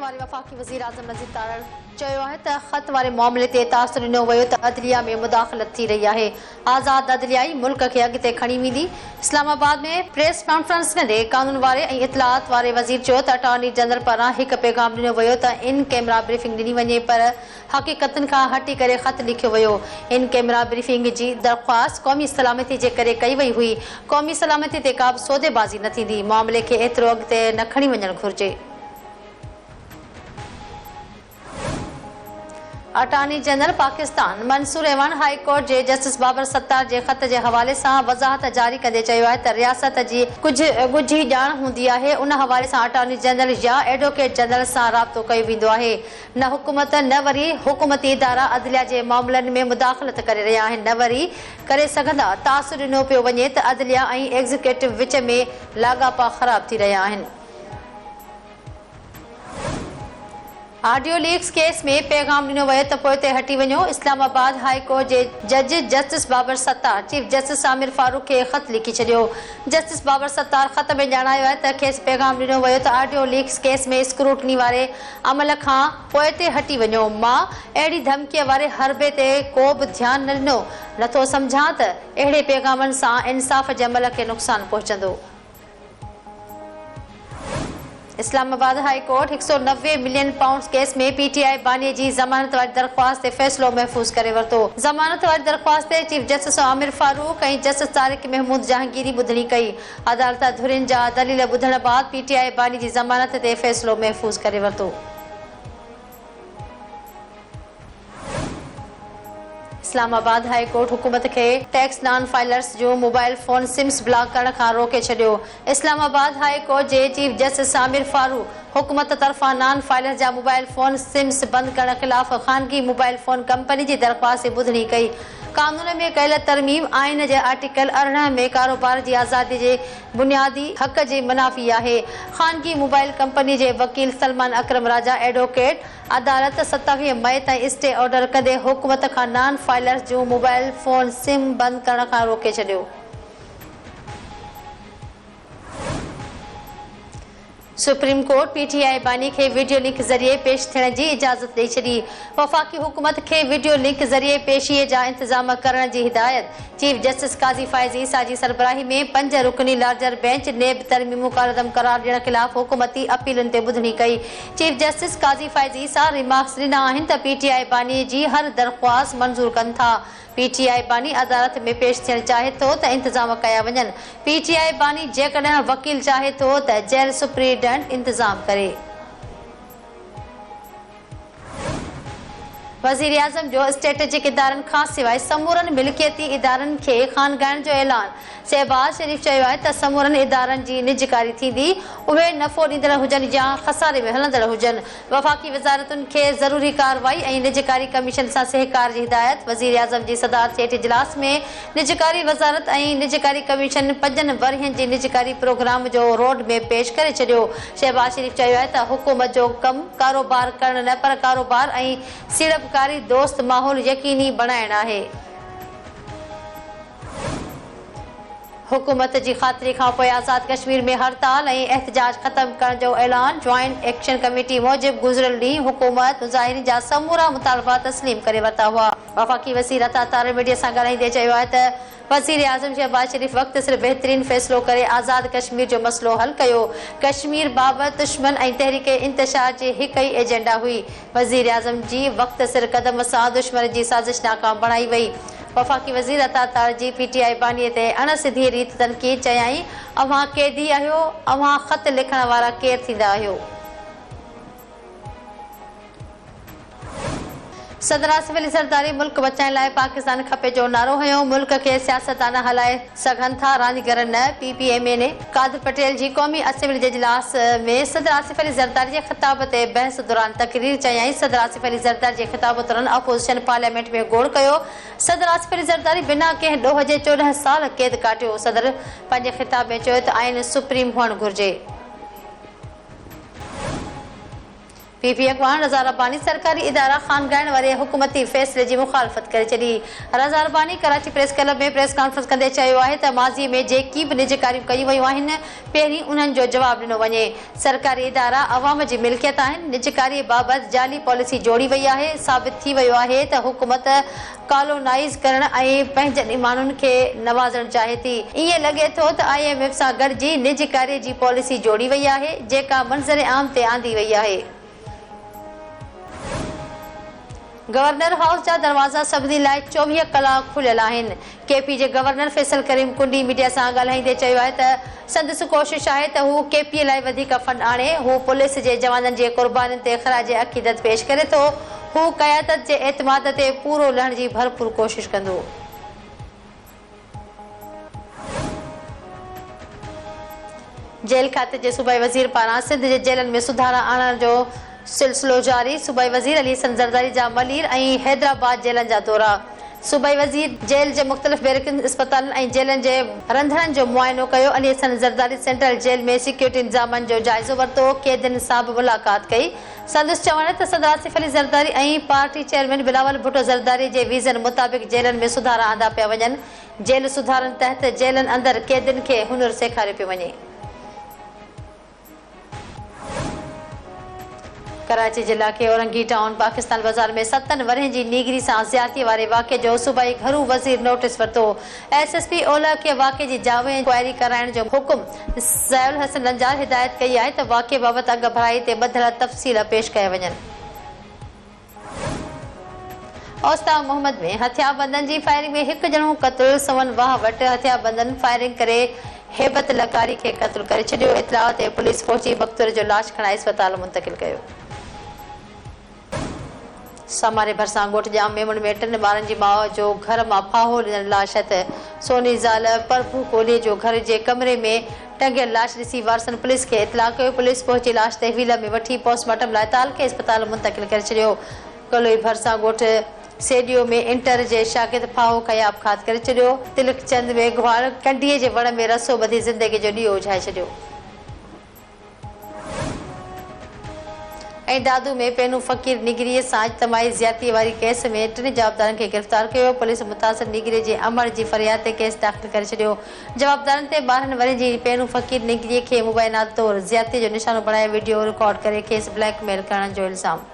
वारे वफ़ाक़ी वज़ीर आज़म नज़ीर तारड़ चयो आहे त ख़त वारे मामले ते तासुर ॾिनो वियो त अदलिया में मुदाख़लत थी रही आहे। आज़ाद अदलियाई मुल्क खे अॻिते खणी वेंदी। इस्लामाबाद में प्रेस कॉन्फ्रेंस कंदे कानून वारे ऐं इतलात वारे वज़ीर चयो त अटॉर्नी जनरल पारां हिकु पैगाम ॾिनो वियो त इन कैमरा ब्रीफिंग ॾिनी वञे पर हक़ीक़तनि खां हटी करे ख़त लिखियो वियो। इन कैमरा ब्रीफिंग जी दरख़्वास्त क़ौमी सलामती जे करे कई वई हुई। क़ौमी सलामती ते का बि सौदेबाज़ी न थींदी। मामले खे एतिरो अॻिते न खणी वञणु घुरिजे। Attorney general Pakistan Mansoor Awan high court जे जस्टिस बाबर सत्तार जे ख़त जे हवाले सां वज़ाहत जारी कंदे चयो आहे त रियासत जी कुझु ॻुझी ॼाण हूंदी आहे। उन हवाले सां अटॉर्नी जनरल या एडवोकेट जनरल सां राब्तो कयो वेंदो आहे। न हुकूमत न वरी हुकूमती इदारा अदलिया जे मामलनि में मुदाख़लत करे रहिया आहिनि, न वरी करे सघंदा। तासुर ॾिनो पियो वञे त अदलिया ऐं एग्ज़ीक्यूटिव विच में लाॻापा ख़राब थी रहिया आहिनि। ऑडियो लीक्स केस में पैगाम ॾिनो वियो त पोइ ते हटी वञो। इस्लामाबाद हाई कोर्ट जे जज justice Babar Sattar chief justice Aamir Farooq खे ख़त लिखी छॾियो। जस्टिस बाबर सत्तार ख़त में ॼाणायो आहे त खेसि पैगाम ॾिनो वियो त ऑडियो लीक्स केस में स्क्रूटनी वारे अमल खां पोइ ते हटी वञो। मां अहिड़ी धमकीअ वारे हरबे ते को बि ध्यानु न ॾिनो। नथो सम्झां त अहिड़े पैगामनि सां इंसाफ़ जे अमल खे नुक़सानु पहुचंदो। Islamabad high court 190 million pound case में पीटीआई बानीअ जी ज़मानत वारी दरख़्वास्त ते फ़ैसिलो महफ़ूज़ करे वरितो। ज़मानत वारी दरख़्वास्त ते चीफ जस्टिस आमिर फारूक ऐं जस्टिस तारिक महमूद जहांगीरी ॿुधणी कई। अदालत धुरियुनि जा दलील ॿुधण बाद पीटीआई बानी जी ज़मानत ते फ़ैसिलो महफ़ूज़ करे वरितो। इस्लामाबाद हाई कोर्ट हुकूमत खे टैक्स नॉन फाइलर्स जो मोबाइल फोन सिम्स ब्लॉक करण खां रोके छॾियो। इस्लामाबाद हाई कोर्ट जे चीफ जस्टिस आमिर फारूक हुकूमत तरफ़ां नॉन फाइलर्स जा मोबाइल फोन सिम्स बंदि करण ख़िलाफ़ ख़ानगी मोबाइल फोन कंपनी जी दरख़्वास्त जी ॿुधणी कई। कानून में कयल तरमीम आइन जे आर्टिकल 18 में कारोबार जी आज़ादी जे बुनियादी हक़ जी मुनाफ़ी आहे। ख़ानगी मोबाइल कंपनी जे वकील सलमान अकरम राजा एडवोकेट अदालत 27 मई ताईं स्टे ऑर्डर कंदे हुकूमत खां नॉन फाइलर्स जूं मोबाइल फोन सिम बंदि करण खां रोके छॾियो। सुप्रीम कोर्ट पीटीआई बानी खे वीडियो लिंक ज़रिए पेश थियण जी इजाज़त ॾेई छॾी। वफ़ाक़ी हुकूमत खे वीडियो लिंक ज़रिए पेशीअ जा इंतज़ाम करण जी हिदायत। चीफ जस्टिस काज़ी फ़ाइज़ ईसा जी सरबराही में 5 रुकनी लार्जर बेंच नेब तरमीम मुक़ररम करार ॾियण ख़िलाफ़ हुकूमती अपीलुनि ते ॿुधणी कई। चीफ जस्टिस काज़ी फ़ाइज़ ईसा रिमार्क्स ॾिना आहिनि त पीटीआई बानी जी हर दरख़्वास्त मंज़ूर कनि था। पीटीआई बानी अदालत में पेश थियण चाहे थो त इंतज़ाम कया वञनि। पीटीआई बानी जेकॾहिं वकील चाहे थो त जेल सुप्रीडेंट इंतज़ाम करे। वज़ीर आज़म जो स्ट्रेटेजिक इदारनि खां सवाइ समूरनि मिल्कियती इदारनि खे ख़ानगाइण जो ऐलान। शहबाज शरीफ़ चयो आहे त समूरनि इदारनि जी निजकारी थींदी, उहे नफ़ो ॾींदड़ हुजनि या खसारे में हलंदड़ हुजनि। वफ़ाक़ी वज़ारतुनि खे ज़रूरी कार्रवाई ऐं निजकारी कमीशन सां सहकार जी हिदायत। वज़ीर आज़म जी सदारत हेठि इजलास में निजकारी वज़ारत ऐं निजकारी कमीशन 5 वरियनि जी निजकारी प्रोग्राम जो रोड मैप पेश करे छॾियो। शहबाज शरीफ़ चयो आहे त हुकूमत जो कमु कारोबार करण न पर कारोबार ऐं सीड़पकारी दोस्त माहौल यकीनी बणाइण आहे। हुकूमत जी ख़ातिरी खां पोइ आज़ाद कश्मीर में हड़ताल ऐं एहतजाज ख़त्म करण जो ऐलान। ज्वाइंट एक्शन कमेटी मूजिबि गुज़िरियल ॾींहुं हुकूमत मुज़ाहिरीन जा समूरा मुतालबा तस्लीम करे वरिता हुआ। वफ़ाक़ी वज़ीर अता तारड़ मीडिया सां ॻाल्हाईंदे चयो आहे त वज़ीर आज़म शहबाज शरीफ़ वक़्त सिर्फ़ बहितरीन फ़ैसिलो करे आज़ाद कश्मीर जो मसइलो हल कयो। कश्मीर बाबति दुश्मन ऐं तहरीक इंतशार जी हिकु ई एजेंडा हुई। वज़ीर आज़म जी वक़्त सिर कदम सां दुश्मन जी साज़िश नाकाम बणाई वई। वफ़ाक़ी वज़ीर अता तारड़ जी पीटीआई बानीअ ते अणसिधी रीत तनक़ीद चयाईं, अव्हां कैदी आहियो, अव्हां ख़त लिखण वारा केरु थींदा आहियो। सदर आसिफ अली ज़रदारी मुल्क बचाइण लाइ पाकिस्तान खपे जो नारो हयो। मुल्क खे सियासतदान हलाए सघनि था, रांदीगर न। पीपीएमए ने कादिर पटेल जी क़ौमी असेंबली जे इजलास में सदर आसिफ अली ज़रदारी जे ख़िताब ते बहस दौरान तक़रीर चयाईं। सदर आसिफ अली ज़रदारी जे ख़िताब दौरान अपोज़िशन पार्लियामेंट में गोड़ कयो। सदर आसिफ अली ज़रदारी बिना कंहिं ॾोह जे 14 साल क़ैद काटियो। सदर पंहिंजे ख़िताब में चयो त आइन सुप्रीम हुअणु घुरिजे। पीपी अॻवान रज़ा रब्बानी सरकारी इदारा खानगाइण वारे हुकूमती फ़ैसिले जी मुखालफ़त करे छॾी। रज़ा रब्बानी कराची प्रेस क्लब में प्रेस कॉन्फ्रेंस कंदे चयो आहे त माज़ीअ में जेकी बि निजकारियूं कयूं वयूं आहिनि पहिरीं उन्हनि जो जवाब ॾिनो वञे। सरकारी इदारा अवाम जी मिल्कियत आहिनि। निजकारीअ बाबति जाली पॉलिसी जोड़ी वई आहे। साबित थी वियो आहे त हुकूमत कॉलोनाइज़ करण ऐं पंहिंजनि माण्हुनि खे नवाज़णु चाहे थी। ईअं लॻे थो त IMF सां गॾिजी निजकारीअ जी पॉलिसी जोड़ी वई आहे जेका मंज़र आम ते आंदी वई आहे। गवर्नर हाउस जा दरवाज़ा सभिनी लाइ 24 कलाक खुलियल आहिनि। KP जे गवर्नर फैसल करीम कुंडी मीडिया सां ॻाल्हाईंदे चयो आहे त संदसि कोशिश आहे त हू KP लाइ वधीक फंड आणे। हू पुलिस जे जवाननि जे क़ुर्बानियुनि ते ख़राज अक़ीदत पेश करे थो। हू क़यादत जे एतमाद ते पूरो लहण जी भरपूर कोशिश कंदो। जेल खाते जे सूबाई वज़ीर पारां सिंध जे जेलनि में सुधारा आणण जो सिलसिलो जारी। सूबाई वज़ीर अली हसन ज़रदारी जा मलीर ऐं हैदराबाद जेलनि जा दौरा। सूबाई वज़ीर जेल जे मुख़्तलिफ़ बैरकनि अस्पतालनि ऐं जेलनि जे रंधणनि जो मुआइनो कयो। अली हसन ज़रदारी सेंट्रल जेल में सिक्योरिटी इंतज़ामनि जो जाइज़ो वरितो। कैदियुनि सां बि मुलाक़ात कई। संदसि चवण त सदर आसिफ अली ज़रदारी ऐं पार्टी चेयरमैन बिलावल भुट्टो ज़रदारी जे वीज़न मुताबिक़ जेलनि में सुधारा आंदा पिया वञनि। जेल सुधारनि तहत जेलनि अंदरि कैदियुनि खे हुनुर सेखारियो पियो वञे। कराची जिला के औरंगी टाउन पाकिस्तान बाज़ार में 7 वरहनि जी नीगरी सां ज़्यादती वारे वाक़े जो सूबाई घरू वज़ीर नोटिस वरितो। SSP ओलह खे वाक़े जी जांच इंक्वायरी कराइण जो हुकुम ज़याउल हसन लंजार हिदायत कई आहे त वाक़े बाबति अॻु भराई ते ॿधल तफ़सील पेश कया वञनि। औस्ता मोहम्मद में हथियारबंदनि जी फायरिंग में हिकु ॼणो क़त्ल। सवन वाह वटि हथियारबंदनि फायरिंग करे हेबत लकारी खे क़त्ल करे छॾियो। इतलाह ते पुलिस पहुची मक़तूल जो लाश खणाए अस्पताल मुंतक़िल कयो। समारे भरिसां ॻोठ जाम मेमन में 3 ॿारनि जी माउ जो घर मां फाहो ॾिनल लाश हथ। सोनी ज़ाल प्रभु कोहलीअ जो घर जे कमरे में टंगियल लाश ॾिसी वारसनि पुलिस खे इतलाह कयो। पुलिस पहुची लाश तहवील में वठी पोस्टमार्टम लाइ तालके अस्पताल मुंतक़िल करे छॾियो। कलोई भरिसां ॻोठ सेडियो में इंटर जे शागिर्द फाहो खया आपघात करे छॾियो। तिलक चंद में ग्वाड़ कंडीअ जे वण में रसो ॿधी ज़िंदगी जो ॾींहों उझाए छॾियो। ऐं दादू में पेनू फ़कीर निगरीअ सां इज्तमाही ज़्यादती वारी केस में 3 जवाबदारनि खे गिरफ़्तार कयो। पुलिस मुतासिर निगरीअ जे अमर जी फरियाद ते केस दाख़िल करे छॾियो। जवाबदारनि ते 12 वरहनि जी पेनू फ़कीर निगरीअ खे मुबैना तौरु ज़्यादती जो निशानो बणाए वीडियो रिकॉर्ड करे खेसि ब्लैकमेल करण जो इल्ज़ाम।